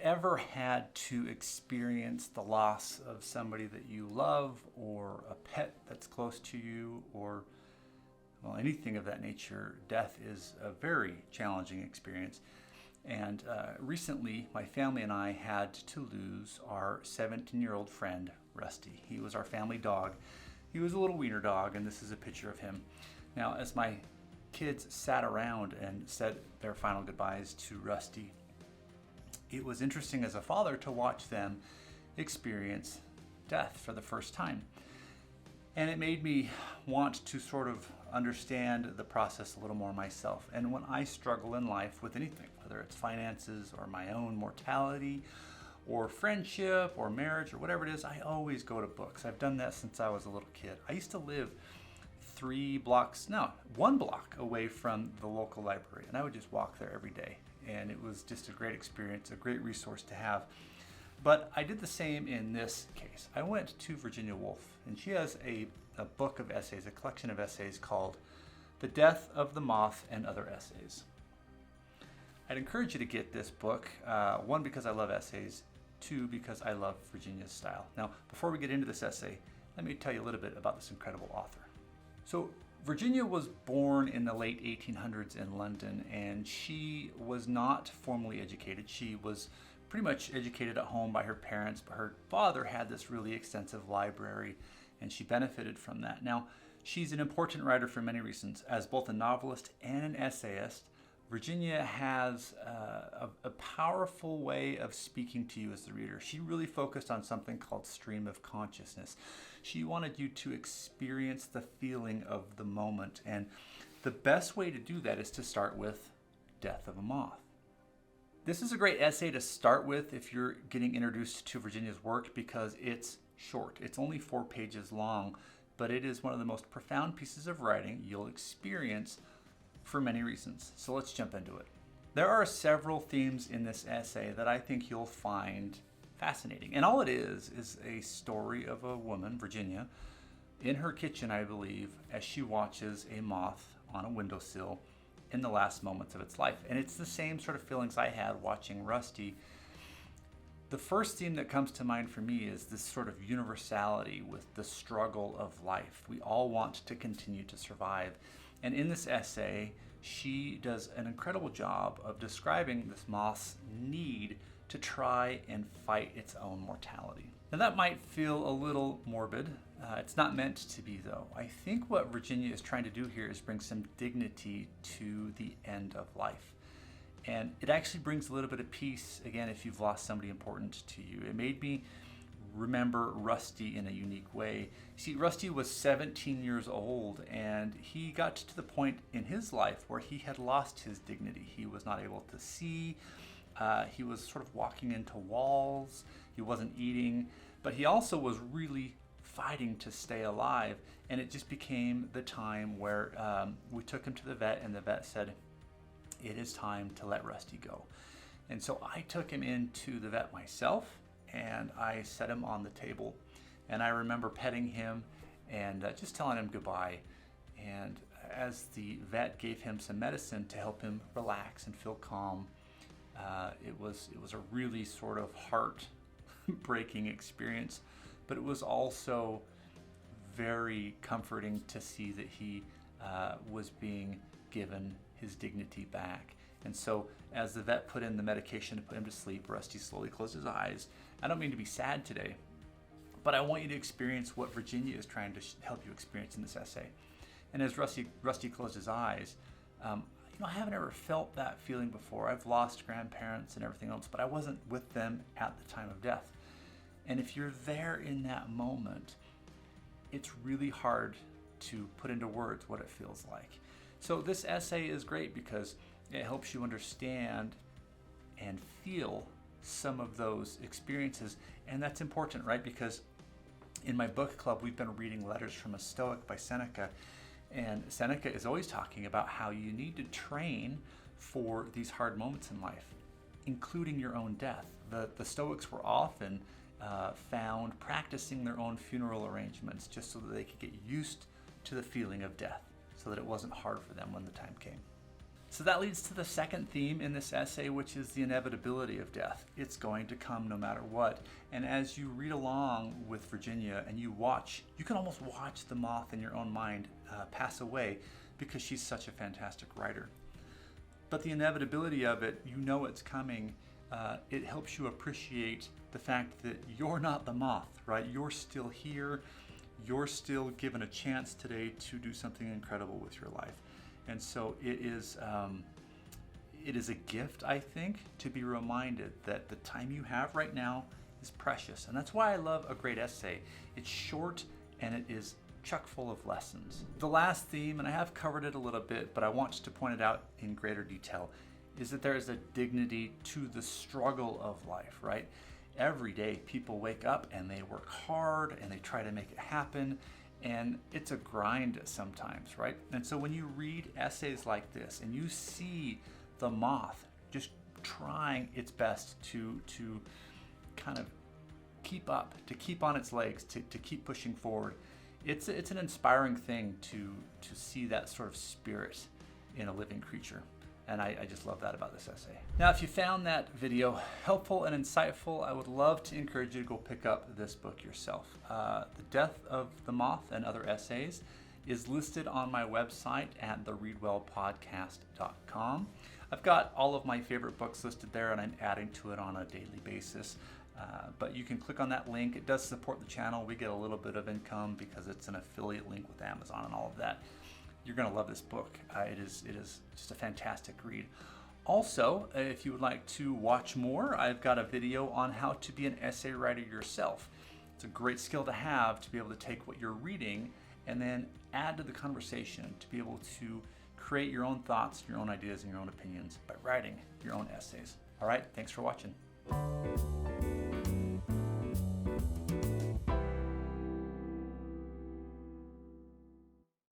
ever had to experience the loss of somebody that you love, or a pet that's close to you, or well, anything of that nature, death is a very challenging experience. And recently, my family and I had to lose our 17-year-old friend, Rusty. He was our family dog. He was a little wiener dog, and this is a picture of him. Now, as my kids sat around and said their final goodbyes to Rusty, it was interesting as a father to watch them experience death for the first time. And it made me want to sort of understand the process a little more myself. And when I struggle in life with anything, whether it's finances or my own mortality or friendship or marriage or whatever it is, I always go to books. I've done that since I was a little kid. I used to live 1 block away from the local library, and I would just walk there every day. And it was just a great experience, a great resource to have. But I did the same in this case. I went to Virginia Woolf, and she has a book of essays, a collection of essays called The Death of the Moth and Other Essays. I'd encourage you to get this book, one, because I love essays, two, because I love Virginia's style. Now, before we get into this essay, let me tell you a little bit about this incredible author. So, Virginia was born in the late 1800s in London, and she was not formally educated. She was pretty much educated at home by her parents, but her father had this really extensive library, and she benefited from that. Now, she's an important writer for many reasons. As both a novelist and an essayist, Virginia has a powerful way of speaking to you as the reader. She really focused on something called stream of consciousness. She wanted you to experience the feeling of the moment, and the best way to do that is to start with Death of a Moth. This is a great essay to start with if you're getting introduced to Virginia's work, because it's short. It's only 4 pages long, but it is one of the most profound pieces of writing you'll experience for many reasons. So let's jump into it. There are several themes in this essay that I think you'll find fascinating. And all it is a story of a woman, Virginia, in her kitchen, I believe, as she watches a moth on a windowsill in the last moments of its life. And it's the same sort of feelings I had watching Rusty. The first theme that comes to mind for me is this sort of universality with the struggle of life. We all want to continue to survive. And in this essay, she does an incredible job of describing this moth's need to try and fight its own mortality. Now that might feel a little morbid. It's not meant to be, though. I think what Virginia is trying to do here is bring some dignity to the end of life. And it actually brings a little bit of peace, again, if you've lost somebody important to you. It made me remember Rusty in a unique way. See, Rusty was 17 years old, and he got to the point in his life where he had lost his dignity. He was not able to see. He was sort of walking into walls. He wasn't eating, but he also was really fighting to stay alive. And it just became the time where we took him to the vet, and the vet said, "It is time to let Rusty go." And so I took him into the vet myself, and I set him on the table, and I remember petting him and just telling him goodbye. And as the vet gave him some medicine to help him relax and feel calm, it was a really sort of heart-breaking experience, but it was also very comforting to see that he was being given his dignity back. And so as the vet put in the medication to put him to sleep, Rusty slowly closed his eyes. I don't mean to be sad today, but I want you to experience what Virginia is trying to help you experience in this essay. And as Rusty closed his eyes, I haven't ever felt that feeling before. I've lost grandparents and everything else, but I wasn't with them at the time of death. And if you're there in that moment, it's really hard to put into words what it feels like. So this essay is great because it helps you understand and feel some of those experiences. And that's important, right? Because in my book club, we've been reading Letters from a Stoic by Seneca. And Seneca is always talking about how you need to train for these hard moments in life, including your own death. The Stoics were often found practicing their own funeral arrangements just so that they could get used to the feeling of death, so that it wasn't hard for them when the time came. So that leads to the second theme in this essay, which is the inevitability of death. It's going to come no matter what. And as you read along with Virginia and you can almost watch the moth in your own mind pass away because she's such a fantastic writer. But the inevitability of it, you know it's coming. It helps you appreciate the fact that you're not the moth, right? You're still here. You're still given a chance today to do something incredible with your life. And so it is a gift, I think, to be reminded that the time you have right now is precious. And that's why I love a great essay. It's short and it is chock full of lessons. The last theme, and I have covered it a little bit, but I want to point it out in greater detail, is that there is a dignity to the struggle of life, right? Every day people wake up and they work hard and they try to make it happen, and it's a grind sometimes, right? And so when you read essays like this and you see the moth just trying its best to kind of keep up, to keep on its legs, to keep pushing forward, it's an inspiring thing to see that sort of spirit in a living creature. And I just love that about this essay. Now, if you found that video helpful and insightful, I would love to encourage you to go pick up this book yourself. The Death of the Moth and Other Essays is listed on my website at thereadwellpodcast.com. I've got all of my favorite books listed there, and I'm adding to it on a daily basis. But you can click on that link. It does support the channel. We get a little bit of income because it's an affiliate link with Amazon and all of that. You're going to love this book. It is just a fantastic read. Also, if you would like to watch more, I've got a video on how to be an essay writer yourself. It's a great skill to have, to be able to take what you're reading and then add to the conversation, to be able to create your own thoughts, your own ideas, and your own opinions by writing your own essays. All right, thanks for watching.